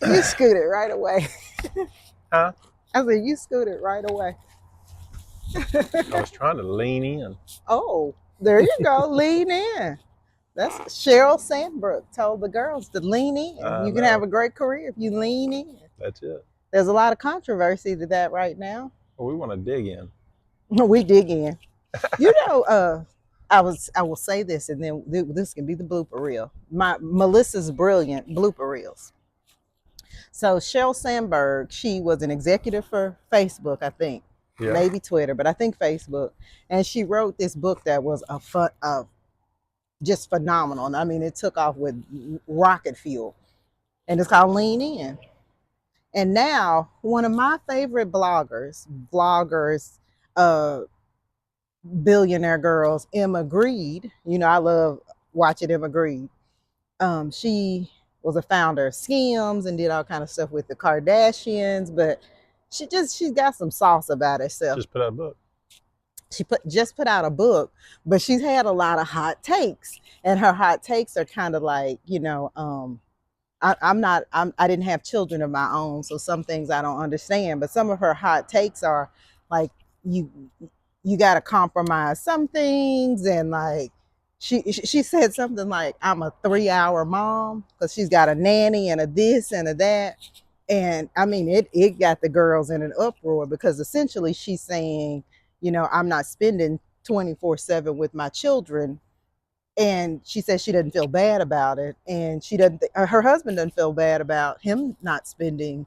You scooted right away. Huh? I said, you scooted right away. I was trying to lean in. Oh, there you go. Lean in. That's Sheryl Sandberg told the girls to lean in. I You can have know. a great career if you lean in. That's it. There's a lot of controversy to that right now. Well, we want to dig in. We dig in. You know, I will say this, and then this can be the blooper reel. My Melissa's brilliant blooper reels. So Sheryl Sandberg, she was an executive for Facebook, I think, Yeah. maybe Twitter, but I think Facebook, and she wrote this book that was just phenomenal. I mean, it took off with rocket fuel, and it's called Lean In. And now, one of my favorite vloggers, uh, billionaire girls, Emma Grede. You know, I love watching Emma Grede. She was a founder of Skims and did all kind of stuff with the Kardashians, but she's got some sauce about herself. Just put out a book. She just put out a book, but she's had a lot of hot takes, and her hot takes are kind of like, I didn't have children of my own, so some things I don't understand, but some of her hot takes are like, you you got to compromise some things, and like she said something like, I'm a 3-hour mom, because she's got a nanny and a this and a that. And I mean, it got the girls in an uproar, because essentially she's saying, I'm not spending 24/7 with my children. And she says she doesn't feel bad about it, and she doesn't her husband doesn't feel bad about him not spending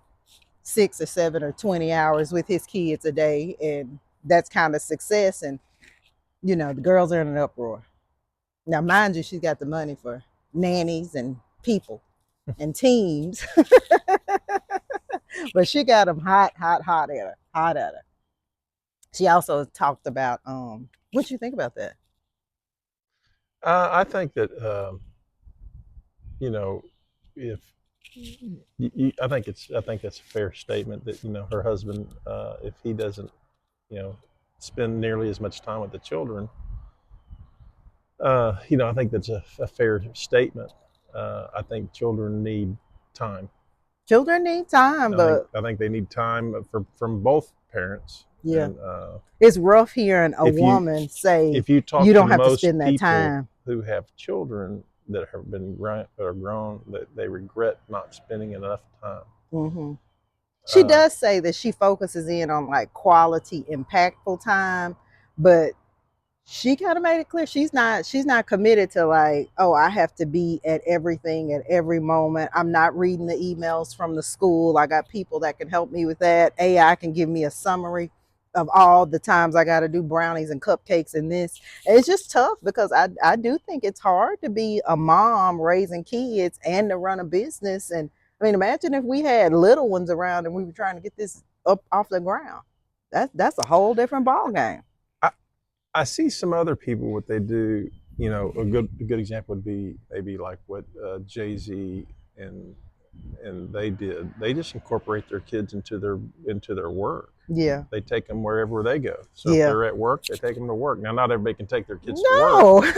6 or 7 or 20 hours with his kids a day, and that's kind of success. And the girls are in an uproar. Now, mind you, she's got the money for nannies and people and teams, but she got them hot at her. She also talked about what you think about that? I think that if I think that's a fair statement that her husband, if he doesn't spend nearly as much time with the children, I think that's a fair statement. I think children need time. Children need time, but I think they need time from both parents. Yeah. And, it's rough hearing a woman say, if you talk you don't to have to most spend that people time. who have children that have been grown, that they regret not spending enough time. Mm-hmm. She does say that she focuses in on like quality, impactful time, but she kind of made it clear she's not committed to like, oh, I have to be at everything at every moment. I'm not reading the emails from the school. I got people that can help me with that. AI can give me a summary of all the times I got to do brownies and cupcakes and this. And it's just tough, because I do think it's hard to be a mom raising kids and to run a business. And I mean, imagine if we had little ones around and we were trying to get this up off the ground. That's a whole different ball game. I see some other people, what they do. A good example would be maybe like what Jay-Z and they did. They just incorporate their kids into their work. Yeah. They take them wherever they go. So Yeah. if they're at work, they take them to work. Now, not everybody can take their kids to work.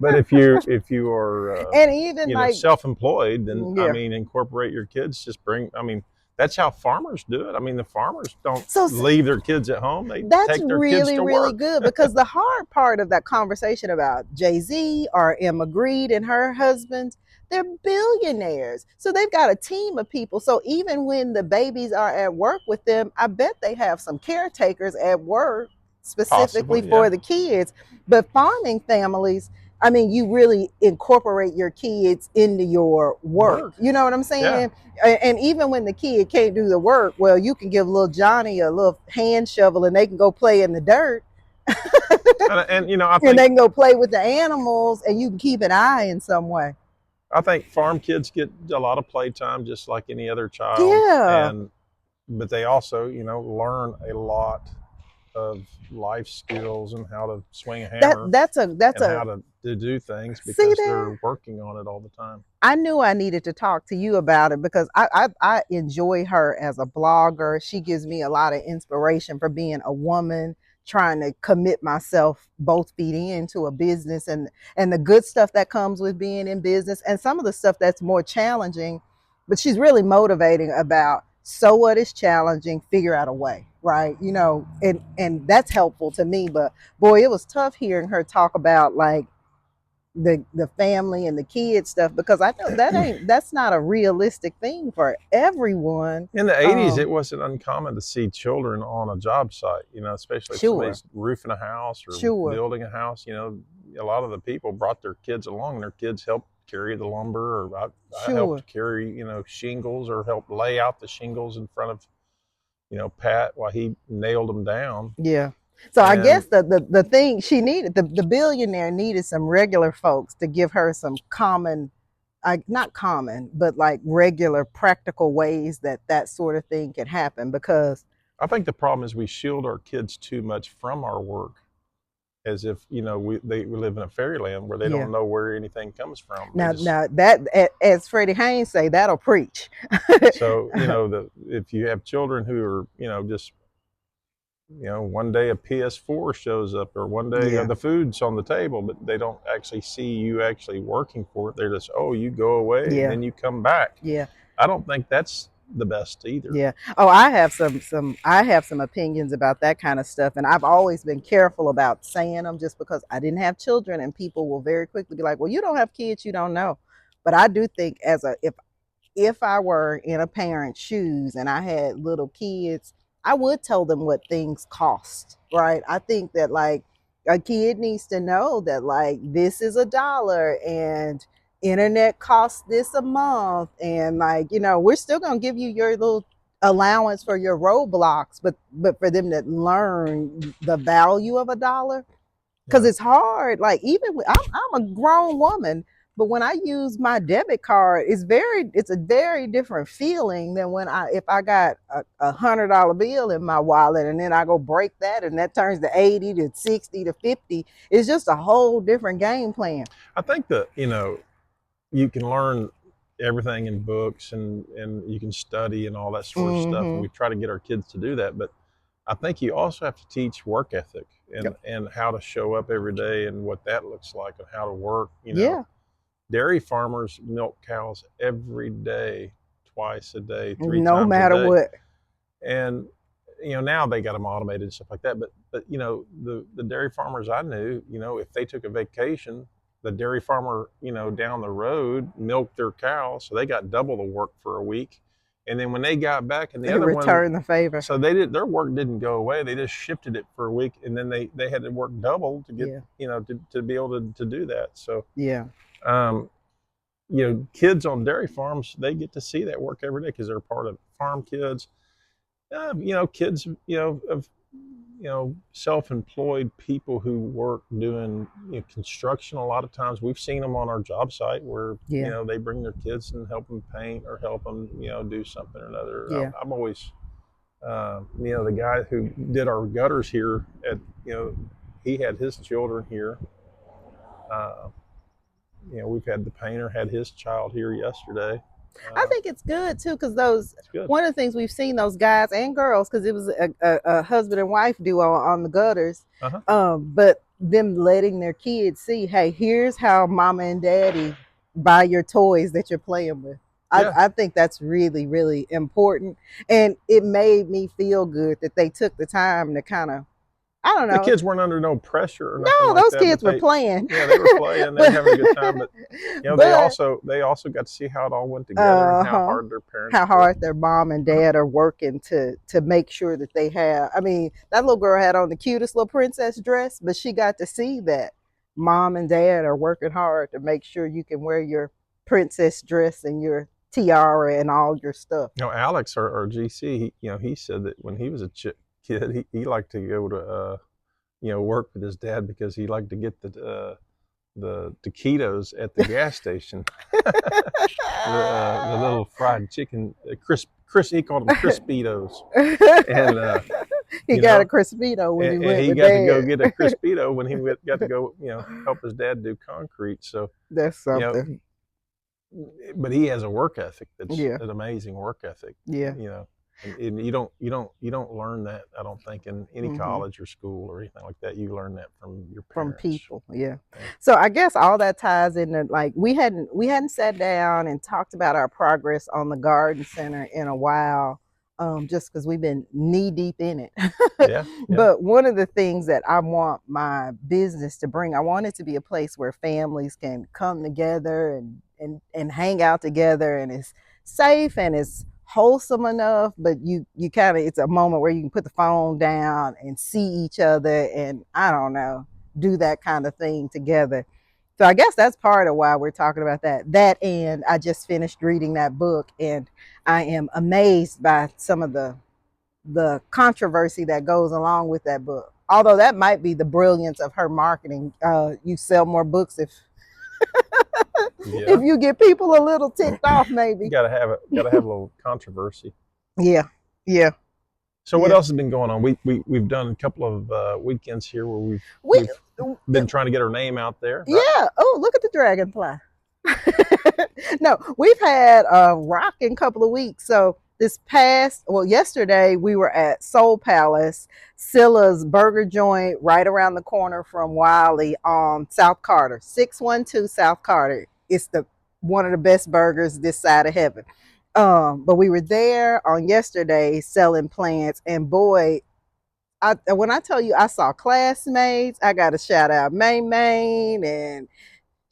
But if you are and even like self-employed, then I mean, incorporate your kids. Just bring. I mean, that's how farmers do it. I mean, the farmers don't leave their kids at home. They take their kids to work. That's really good, because the hard part of that conversation about Jay-Z or Emma Grede and her husband, they're billionaires. So they've got a team of people. So even when the babies are at work with them, I bet they have some caretakers at work specifically for the kids. But farming families, I mean, you really incorporate your kids into your work. You know what I'm saying? Yeah. And even when the kid can't do the work, well, you can give little Johnny a little hand shovel and they can go play in the dirt. and I think, and they can go play with the animals, and you can keep an eye in some way. I think farm kids get a lot of playtime just like any other child. Yeah. But they also, learn a lot of life skills and how to swing a hammer. That's how to do things, because they're working on it all the time. I knew I needed to talk to you about it, because I enjoy her as a blogger. She gives me a lot of inspiration for being a woman trying to commit myself both feet into a business, and the good stuff that comes with being in business, and some of the stuff that's more challenging. but she's really motivating about, so what is challenging, figure out a way, right? And that's helpful to me. But boy, it was tough hearing her talk about like the family and the kids stuff, because I know that's not a realistic thing for everyone. In the 80s, it wasn't uncommon to see children on a job site, especially if Sure, somebody's roofing a house or sure, building a house. A lot of the people brought their kids along, and their kids helped carry the lumber, or I sure. helped carry, shingles, or helped lay out the shingles in front of, Pat while he nailed them down. Yeah. So I guess And the thing she needed, the billionaire needed some regular folks to give her some common, not common, but like regular practical ways that that sort of thing can happen. Because I think the problem is we shield our kids too much from our work, as if we live in a fairyland where they yeah, don't know where anything comes from. They just now that, as Freddie Haynes say, that'll preach. so if you have children who are just one day a PS4 shows up, or one day Yeah, the food's on the table, but they don't actually see you actually working for it. They're just, oh, you go away and yeah, then you come back. yeah. I don't think that's the best either. Yeah. Oh, I have some opinions about that kind of stuff, and I've always been careful about saying them, just because I didn't have children, and people will very quickly be like, "Well, you don't have kids, you don't know." But I do think, as a if I were in a parent's shoes and I had little kids, I would tell them what things cost, right? I think that like a kid needs to know that like this is $1 and internet costs this a month, and like we're still gonna give you your little allowance for your roadblocks, but for them to learn the value of $1, because Yeah. it's hard. Like even I'm a grown woman, but when I use my debit card, it's a very different feeling than when if I got a $100 bill in my wallet and then I go break that and that turns to 80 to 60 to 50. It's just a whole different game plan. I think that you can learn everything in books, and you can study and all that sort of stuff, and Mm-hmm. we try to get our kids to do that, but I think you also have to teach work ethic, and Yep. how to show up every day, and what that looks like, and how to work. Yeah. Dairy farmers milk cows every day, twice a day, three No times a matter day, what. and now they got them automated and stuff like that. But the dairy farmers I knew, if they took a vacation, the dairy farmer down the road milked their cows, so they got double the work for a week. And then when they got back, and the They other one, return the favor. so their work didn't go away. They just shifted it for a week, and then they had to work double to get Yeah. to be able to do that. So Yeah. um, kids on dairy farms, they get to see that work every day because they're part of farm kids. Kids, of self-employed people who work doing construction. A lot of times, we've seen them on our job site where Yeah. they bring their kids and help them paint, or help them do something or another. Yeah. I'm always the guy who did our gutters here at he had his children here. Uh, we've had the painter had his child here yesterday. I think it's good too, because those It's good. one of the things we've seen, those guys and girls, because it was a husband and wife duo on the gutters, Uh-huh. but them letting their kids see, hey, here's how mama and daddy buy your toys that you're playing with. Yeah. I think that's really, really important, and it made me feel good that they took the time to kind of, I don't The know. kids weren't under no pressure or nothing No, like those that. kids were playing. Yeah, they were playing. They were having a good time. But they but also got to see how it all went together, and how hard their parents how worked. hard their mom and dad are working to make sure that they have. I mean, that little girl had on the cutest little princess dress, but she got to see that mom and dad are working hard to make sure you can wear your princess dress and your tiara and all your stuff. Alex, our GC, he said that when he was a kid, he liked to go to work with his dad because he liked to get the taquitos at the gas station, the little fried chicken, he called them crispitos, and he got a crispito when he went he with got dad. to go get a crispito when he got to go help his dad do concrete. So That's something. but he has a work ethic that's Yeah. an amazing work ethic. Yeah. And you don't learn that, I don't think, in any Hmm. college or school or anything like that. You learn that from your From parents. people, yeah. Yeah. So I guess all that ties into, like, we hadn't sat down and talked about our progress on the garden center in a while, just because we've been knee deep in it. Yeah. Yeah. But one of the things that I want my business to bring, I want it to be a place where families can come together and hang out together, and it's safe and it's wholesome enough, but you kind of, it's a moment where you can put the phone down and see each other, and I don't know, do that kind of thing together. So I guess that's part of why we're talking about that. That, and I just finished reading that book, and I am amazed by some of the controversy that goes along with that book. Although that might be the brilliance of her marketing. You sell more books if Yeah. you get people a little ticked off, maybe. Got to have a little controversy. Yeah, yeah, So what yeah. else has been going on? We've done a couple of weekends here where We, we've been trying to get our name out there, right? yeah. Oh, look at the dragonfly. No, we've had a rocking couple of weeks. So this past, well, yesterday we were at Soul Palace, Scylla's burger joint right around the corner from Wiley on South Carter, 612 South Carter. It's the one of the best burgers this side of heaven. But we were there on yesterday selling plants, and boy, when I tell you I saw classmates, I got to shout out Main and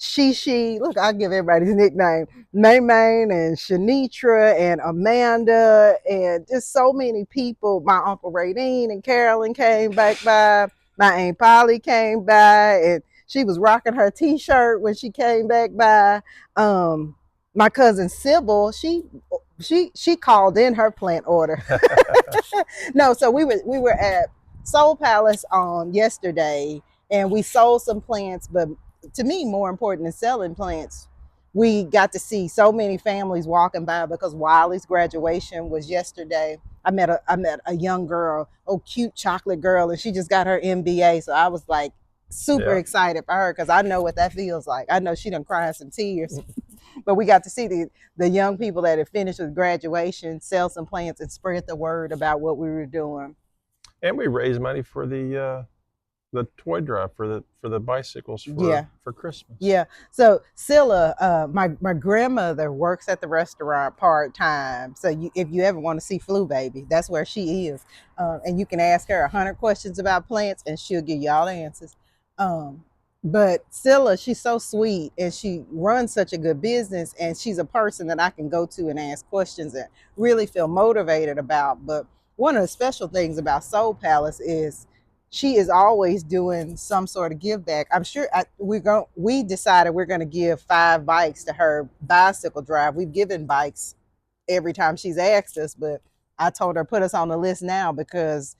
Shishi. Look, I'll give everybody's nickname. Maymane and Shanitra and Amanda and just so many people. My Uncle Radine and Carolyn came back by. My Aunt Polly came by, and she was rocking her t-shirt when she came back by. My cousin Sybil, she called in her plant order. No, so we were at Soul Palace on yesterday, and we sold some plants, but to me, more important than selling plants, we got to see so many families walking by because Wiley's graduation was yesterday. I met a young girl, oh, cute chocolate girl, and she just got her MBA. So I was like super Yeah. excited for her because I know what that feels like. I know she done cried some tears. But we got to see the young people that had finished with graduation sell some plants and spread the word about what we were doing. And we raised money for the toy drive for the bicycles Yeah. for Christmas. Yeah. So Scylla, my grandmother works at the restaurant part time. So if you ever want to see Flu Baby, that's where she is, and you can ask her 100 questions about plants, and she'll give you all the answers. But Scylla, she's so sweet, and she runs such a good business, and she's a person that I can go to and ask questions and really feel motivated about. But one of the special things about Soul Palace is she is always doing some sort of give back. I'm sure we decided we're going to give 5 bikes to her bicycle drive. We've given bikes every time she's asked us, but I told her put us on the list now because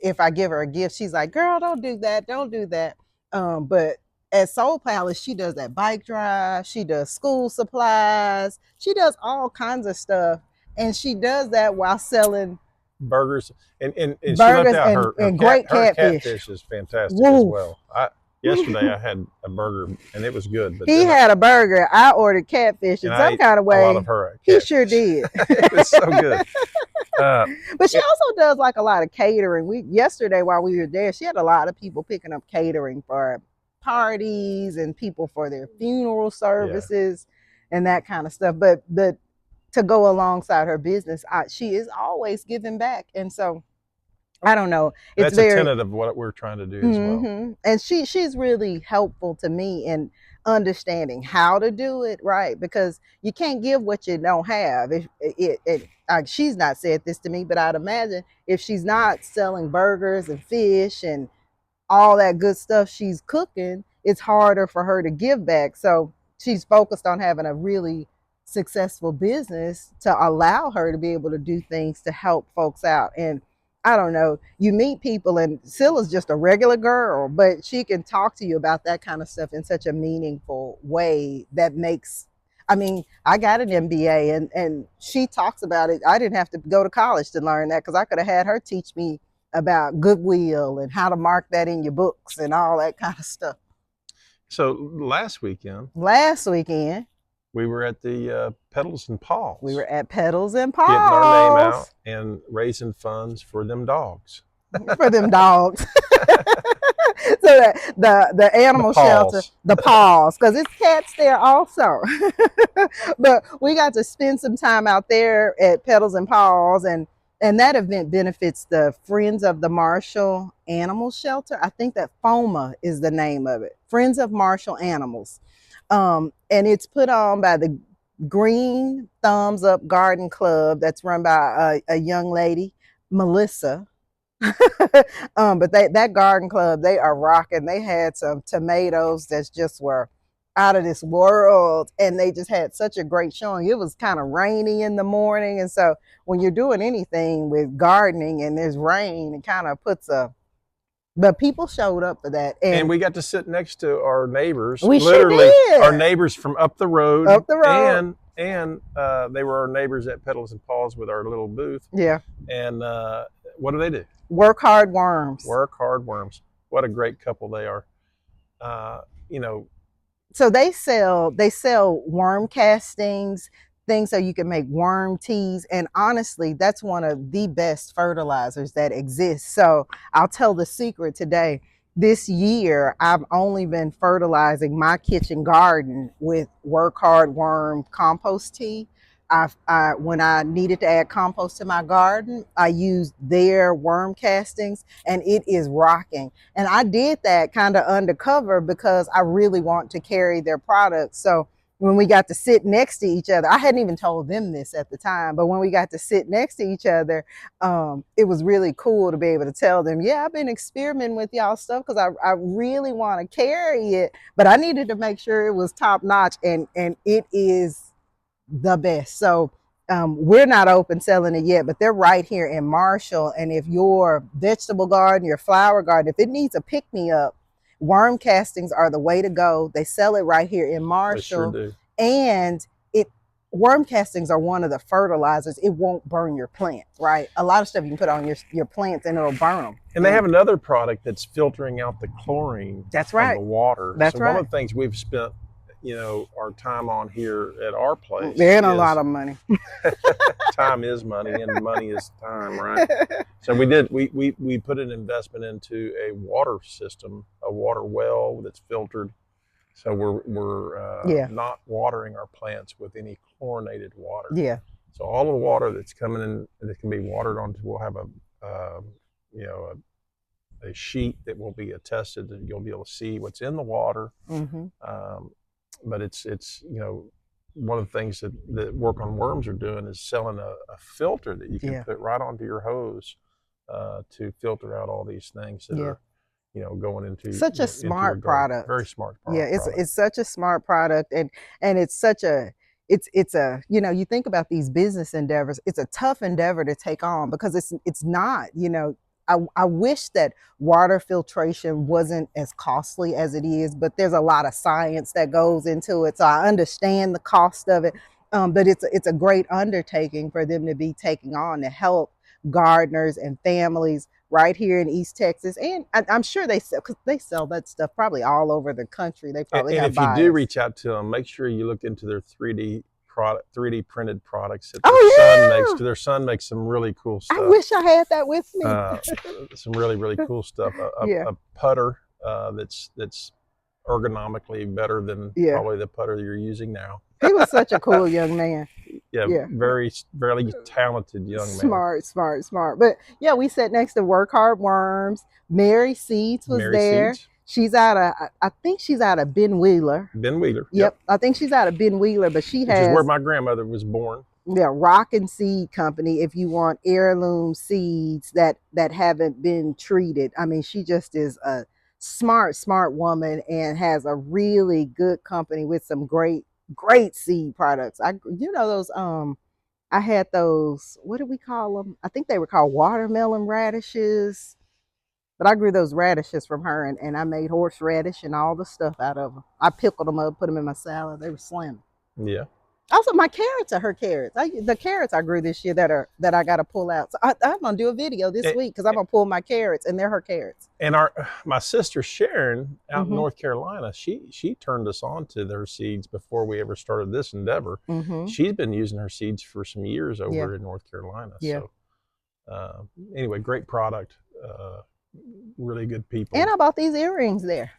if I give her a gift, she's like, "Girl, don't do that, don't do that." But at Soul Palace, she does that bike drive. She does school supplies. She does all kinds of stuff, and she does that while selling Burgers, and she left burgers out and great her catfish. catfish is fantastic as Woo! well. I Yesterday I had a burger and it was good, but He then had a burger. I ordered catfish and in I some ate kind of a lot of way. her He sure catfish. did. It was so good. Uh, But she it, also does like a lot of catering. We yesterday while we were there, she had a lot of people picking up catering for parties and people for their funeral yeah, services and that kind of stuff. But to go alongside her business, she is always giving back, and so I don't know. It's that's a very. tenet of what we're trying to do as well. And she's really helpful to me in understanding how to do it right, because you can't give what you don't have. If she's not said this to me, but I'd imagine if she's not selling burgers and fish and all that good stuff she's cooking, it's harder for her to give back. So she's focused on having a really successful business to allow her to be able to do things to help folks out. And I don't know, you meet people, and Scylla's just a regular girl, but she can talk to you about that kind of stuff in such a meaningful way that makes, I mean, I got an MBA, and she talks about it. I didn't have to go to college to learn that because I could have had her teach me about goodwill and how to mark that in your books and all that kind of stuff. So last weekend, Last weekend, We were at the Petals and We were Paws, at Petals and getting our name out Paws and raising funds for them dogs. for them dogs. So the The animal shelter, Paws. the Paws, because it's cats there also. But we got to spend some time out there at Petals and Paws, and that event benefits the Friends of the Marshall Animal Shelter. I think that FOMA is the name of it, Friends of Marshall Animals. And it's put on by the Green Thumbs Up Garden Club that's run by a young lady, Melisa. But that garden club, they are rocking. They had some tomatoes that just were out of this world, and they just had such a great showing. It was kind of rainy in the morning, and so when you're doing anything with gardening and there's rain, it kind of puts a. But people showed up for that, And and we got to sit next to our neighbors, we sure literally our did. neighbors from up the road, Up the road, and they were our neighbors at Petals and Paws with our little booth. yeah. And what do? Work hard worms. Work hard worms. What a great couple they are. You know, So they sell worm castings, things so you can make worm teas, and honestly that's one of the best fertilizers that exists. So I'll tell the secret today. This year I've only been fertilizing my kitchen garden with work hard worm compost tea. When I needed to add compost to my garden, I used their worm castings, and it is rocking. And I did that kind of undercover because I really want to carry their products. So when we got to sit next to each other, I hadn't even told them this at the time, but when we got to sit next to each other, it was really cool to be able to tell them, yeah, I've been experimenting with y'all stuff because I really want to carry it, but I needed to make sure it was top notch, and it is the best. So we're not open selling it yet, but they're right here in Marshall. And if your vegetable garden, your flower garden, if it needs a pick me up, worm castings are the way to go. They sell it right here in they sure Marshall. do. And it worm castings are one of the fertilizers. It won't burn your plants, right? A lot of stuff you can put on your plants and it'll burn them. And they have another product that's filtering out the chlorine That's from right. the water. That's So one right. of the things we've spent, our time on here at our place They're in a lot is of money. time is money and money is time, right? So we put an investment into a water system, a water well that's filtered. So we're Yeah. not watering our plants with any chlorinated water. Yeah. So all the water that's coming in that can be watered onto, we'll have you know, a sheet that will be attested, and you'll be able to see what's in the water. Mm-hmm. But it's one of the things that Work on Worms are doing is selling a filter that you can Yeah. put right onto your hose to filter out all these things that Yeah. are going into Such a into your smart garden. product. Very smart Yeah, it's product. it's such a smart product, and it's such a it's a you think about these business endeavors, it's a tough endeavor to take on because it's not, I wish that water filtration wasn't as costly as it is, but there's a lot of science that goes into it. So I understand the cost of it. But it's a great undertaking for them to be taking on to help gardeners and families right here in East Texas. And I'm sure because they sell that stuff probably all over the country. They And, probably and have if you do buyers. reach out to them, make sure you look into their 3D printed products that their son makes. Oh Because their son makes some really cool yeah, I stuff. wish I had that with me. Some really really cool stuff. Yeah, A putter that's ergonomically better than yeah. probably the putter you're using now. He was such a cool young man. Yeah, Yeah. very talented young man. Smart, smart, smart. But yeah, we sat next to Work Hard Worms. Mary Seeds was Mary there. Seeds, She's out of, I think she's out of Ben Wheeler. Ben Wheeler. Yep, I think she's out of Ben Wheeler, but she Which is where has, my grandmother was born. yeah, Rock and Seed Company. If you want heirloom seeds that haven't been treated, I mean, she just is a smart woman and has a really good company with some great seed products. Those I had those, what do we call them? I think they were called watermelon radishes. But I grew those radishes from her, and I made horseradish and all the stuff out of them. I pickled them up, put them in my salad. They were slim. Yeah. Also, my carrots are her carrots. The carrots I grew this year that I got to pull out. So I'm gonna do a video this And, week because I'm gonna pull my carrots, and they're her carrots. and my sister Sharon out in Mm-hmm. North Carolina, she turned us on to their seeds before we ever started this endeavor. Mm-hmm. She's been using her seeds for some years Yeah. over in North Carolina. Yeah. So uh, anyway, great product, uh, really good And people, I bought these earrings there.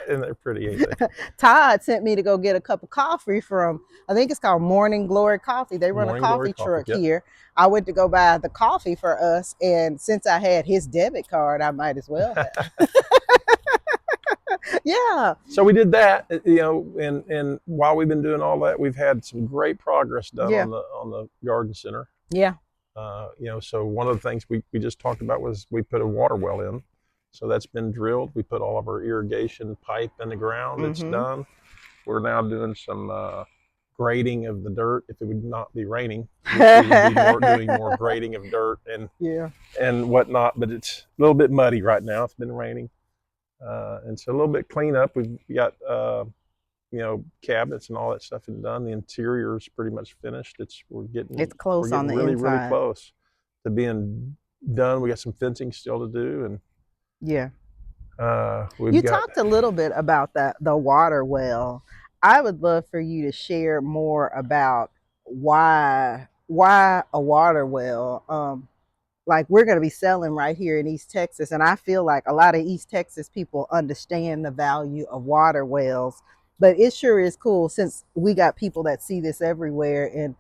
and they're pretty, ain't they? Todd sent me to go get a cup of coffee from, I think it's called Morning Glory Coffee. They run a Morning Glory coffee Coffee. truck Yep. here. I went to go buy the coffee for us, and since I had his debit card, I might as well have. Yeah. So we did that, and while we've been doing all that, we've had some great progress done Yeah. on the garden center. Yeah. So one of the things we just talked about was we put a water well in. So that's been drilled. We put all of our irrigation pipe in the ground. It's Mm-hmm. done. We're now doing some grading of the dirt. If it would not be raining, we would be doing more grading of dirt Yeah. and whatnot. But it's a little bit muddy right now. It's been raining, and so a little bit cleanup. We've got cabinets and all that stuff is done. The interior is pretty much finished. We're It's close on the really really inside. close to being done. We got some fencing still to do, and Yeah. we've You got talked a little bit about the water well. I would love for you to share more about why a water well. Like we're going to be selling right here in East Texas, and I feel like a lot of East Texas people understand the value of water wells. But it sure is cool since we got people that see this everywhere, and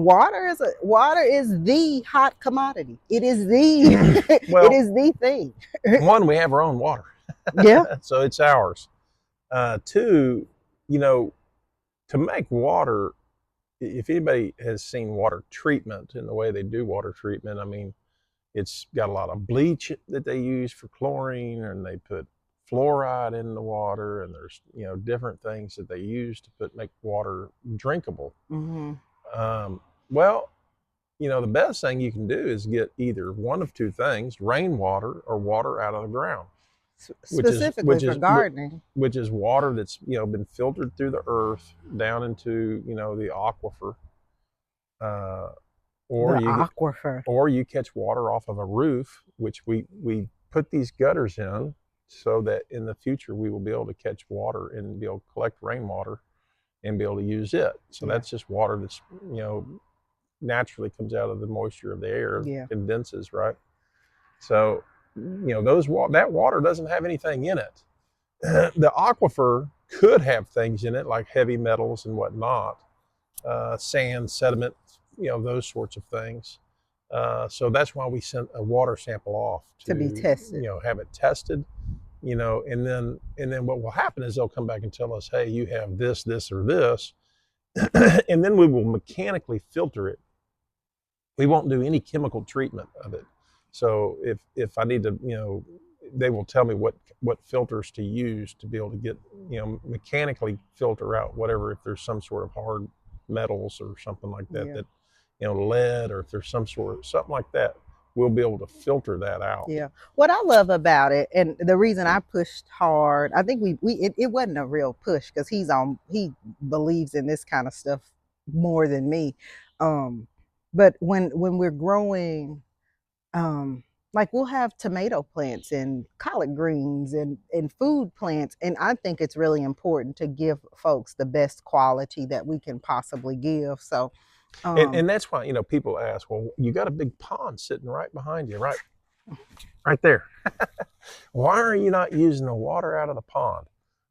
water is the hot commodity. It is the it well, is the thing. one, we have our own water, Yeah. so it's ours. Two, to make water, if anybody has seen water treatment and the way they do water treatment, I mean, it's got a lot of bleach that they use for chlorine, and they put fluoride in the water, and there's different things that they use to make water drinkable. Mm-hmm. Well, the best thing you can do is get either one of two things: rainwater or water out of the ground, Specifically for gardening. which is water that's been filtered through the earth down into the aquifer, or The you aquifer. or you catch water off of a roof, which we put these gutters in so that in the future we will be able to catch water and be able to collect rainwater and be able to use it. So that's just water that's naturally comes out of the moisture of the air, condenses, right? So that water doesn't have anything in it. The aquifer could have things in it like heavy metals and whatnot, sand, sediment, those sorts of things. So that's why we sent a water sample off to be tested. Have it tested, and then what will happen is they'll come back and tell us, hey, you have this, this, or this, and then we will mechanically filter it. We won't do any chemical treatment of it. So if I need to, they will tell me what filters to use to be able to get, mechanically filter out whatever, if there's some sort of hard metals or something like that, that, lead, or if there's something like that, we'll be able to filter that out. Yeah. What I love about it, and the reason I pushed hard, I think it wasn't a real push because he believes in this kind of stuff more than me. But when we're growing, like we'll have tomato plants and collard greens and food plants, and I think it's really important to give folks the best quality that we can possibly give. So and that's why people ask, well, you got a big pond sitting right behind you, right there. Why are you not using the water out of the pond?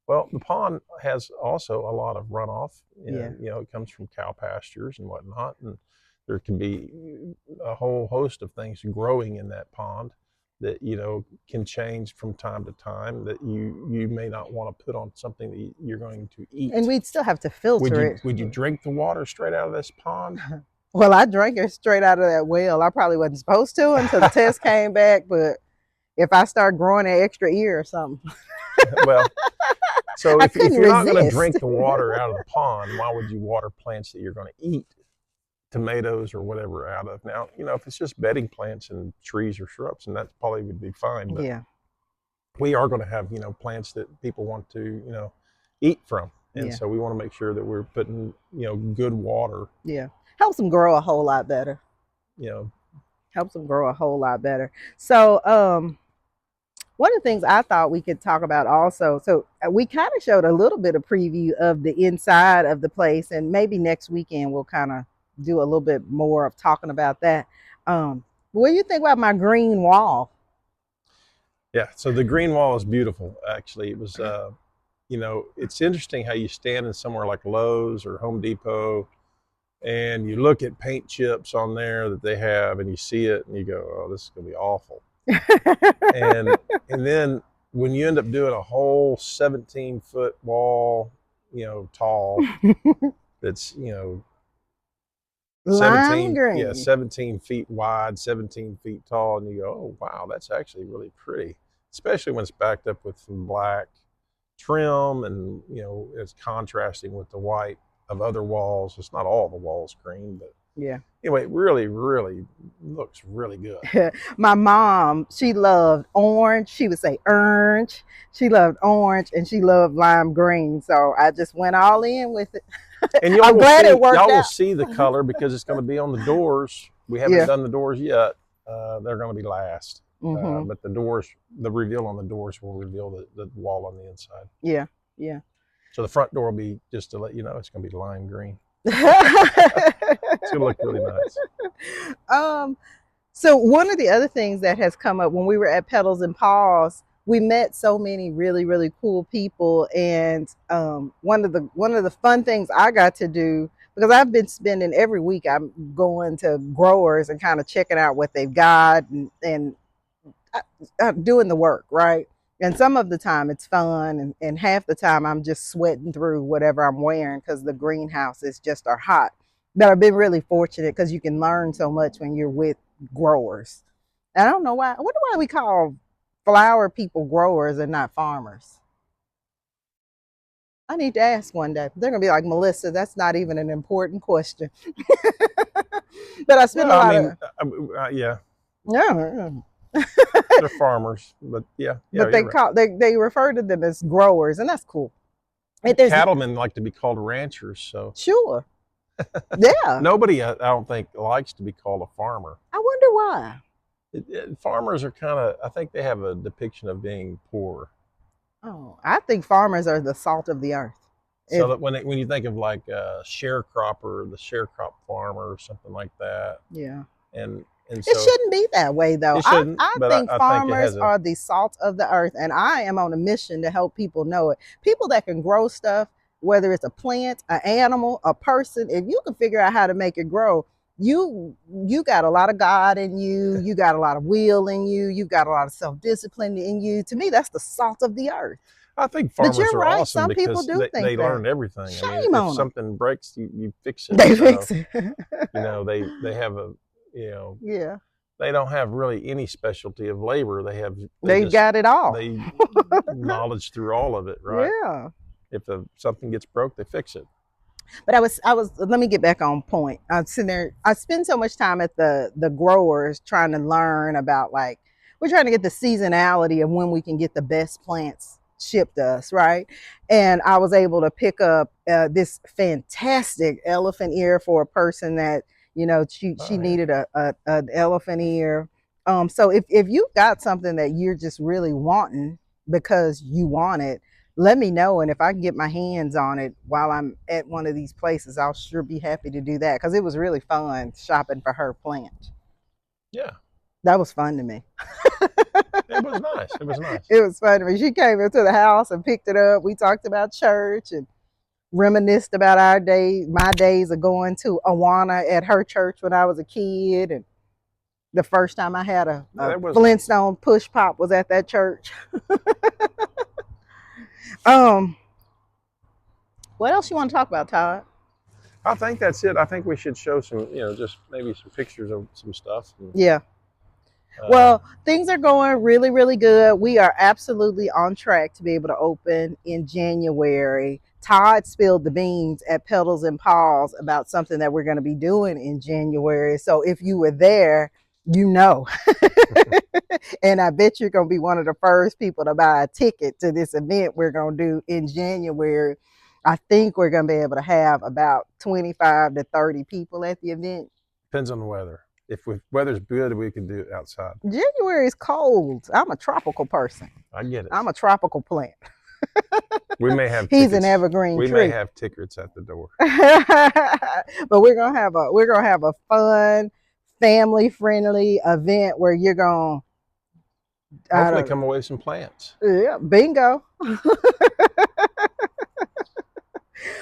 Well, the pond has also a lot of runoff. It comes from cow pastures and whatnot, and there can be a whole host of things growing in that pond that can change from time to time, that you may not want to put on something that you're going to eat. And we'd still have to filter it. Would you drink the water straight out of this pond? Well, I drank it straight out of that well. I probably wasn't supposed to until the test came back, but if I start growing an extra ear or something. Well, so if you're not going to drink the resist. water out of the pond, why would you water plants that you're going to eat, tomatoes or whatever, out of? Now, if it's just bedding plants and trees or shrubs, and that probably would be fine. But we are going to have, plants that people want to, eat from. and Yeah. so we want to make sure that we're putting good water. Yeah. Helps them grow a whole lot better. You know, Helps them grow a whole lot better. So, one of the things I thought we could talk about also, so we kind of showed a little bit of preview of the inside of the place, and maybe next weekend we'll kind of do a little bit more of talking about that. What do you think about my green wall? yeah. So the green wall is beautiful. Actually, it was. It's interesting how you stand in somewhere like Lowe's or Home Depot, and you look at paint chips on there that they have, and you see it, and you go, "Oh, this is gonna be awful." and and then when you end up doing a whole 17-foot wall, tall, that's Lime green. 17 feet wide, 17 feet tall, and you go, oh wow, that's actually really pretty, especially when it's backed up with some black trim, and it's contrasting with the white of other walls. It's not all the walls green, but Yeah. anyway, it really, really looks really good. My mom, she loved orange. She would say orange. She loved orange and she loved lime green. So I just went all in with it. And I'm glad it worked y'all will out. see the color because it's going to be on the doors. We haven't Yeah. done the doors yet. They're going to be last. Mm-hmm. But the reveal on the doors will reveal the wall on the inside. Yeah. Yeah. So the front door will be, just to let you know, it's going to be lime green. It's going to look really nice. So one of the other things that has come up when we were at Petals and Paws, we met so many really, really cool people. And one of the fun things I got to do, because I've been spending every week, I'm going to growers and kind of checking out what they've got and doing the work, right? And some of the time it's fun, and half the time I'm just sweating through whatever I'm wearing because the greenhouses just are hot. But I've been really fortunate because you can learn so much when you're with growers. I don't know why. I wonder why we call flower people growers and not farmers. I need to ask one day. They're gonna be like, Melissa, that's not even an important question. But I spend a Well, I lot mean, of yeah, yeah. they're farmers, but yeah, But you're right. they refer to them as growers, and that's cool. There's Cattlemen like to be called ranchers, so sure, yeah. nobody, I don't think, likes to be called a farmer. I wonder why. Farmers are kind of, I think they have a depiction of being poor. Oh, I think farmers are the salt of the earth. So If that when you think of like a sharecropper, the sharecrop farmer, or something like that, yeah, and it so shouldn't be that way though. it shouldn't, I but think I think it farmers has a are the salt of the earth, and I am on a mission to help people know it. People that can grow stuff, whether it's a plant, an animal, a person, if you can figure out how to make it grow, you got a lot of God in you. You got a lot of will in you. You got a lot of self discipline in you. To me, that's the salt of the earth. I think But farmers you're are right. awesome Some people because do think they that. learn everything. I mean, Shame if on them. something breaks, you fix it. They So fix it. they have a you know Yeah. they don't have really any specialty of labor. They They just got it all. they knowledge through all of it, right? Yeah. If something gets broke, they fix it. But I was let me get back on point. I'm sitting there, I spend so much time at the growers trying to learn about, like, we're trying to get the seasonality of when we can get the best plants shipped to us, right? And I was able to pick up this fantastic elephant ear for a person that, she Oh yeah. needed an elephant ear. So if you've got something that you're just really wanting because you want it, let me know, and if I can get my hands on it while I'm at one of these places, I'll sure be happy to do that, because it was really fun shopping for her plant. Yeah. That was fun to me. It was nice. It was nice. It was fun to me. She came into the house and picked it up. We talked about church and reminisced about our day, my days of going to Awana at her church when I was a kid, and the first time I had Yeah, a that was nice. Flintstone push pop was at that church. um, what else you want to talk about, Todd? I think that's it. I think we should show some, just maybe some pictures of some stuff. Yeah. Uh, Well, things are going really, really good. We are absolutely on track to be able to open in January. Todd spilled the beans at Petals and Paws about something that we're going to be doing in January. So if you were there, you know. And I bet you're going to be one of the first people to buy a ticket to this event we're going to do in January. I think we're going to be able to have about 25 to 30 people at the event. Depends on the weather. If weather's good, we can do it outside. January is cold. I'm a tropical person. I get it. I'm a tropical plant. We may have He's tickets. an evergreen we tree. may have tickets at the door. But we're gonna have a fun, family friendly event where you're gonna Hopefully come away with some plants. Yeah, bingo.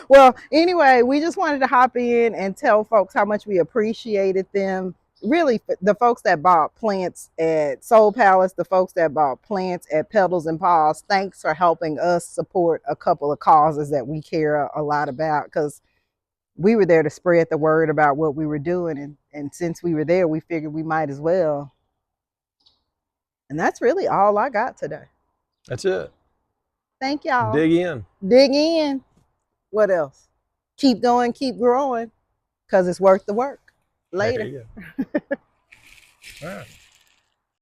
Well, anyway, we just wanted to hop in and tell folks how much we appreciated them. Really, the folks that bought plants at Soul Palace, the folks that bought plants at Petals and Paws, thanks for helping us support a couple of causes that we care a lot about, because we were there to spread the word about what we were doing. And since we were there, we figured we might as well. And that's really all I got today. That's it. Thank y'all. Dig in. Dig in. What else? Keep going, keep growing, because it's worth the work. Later. There you go. All right.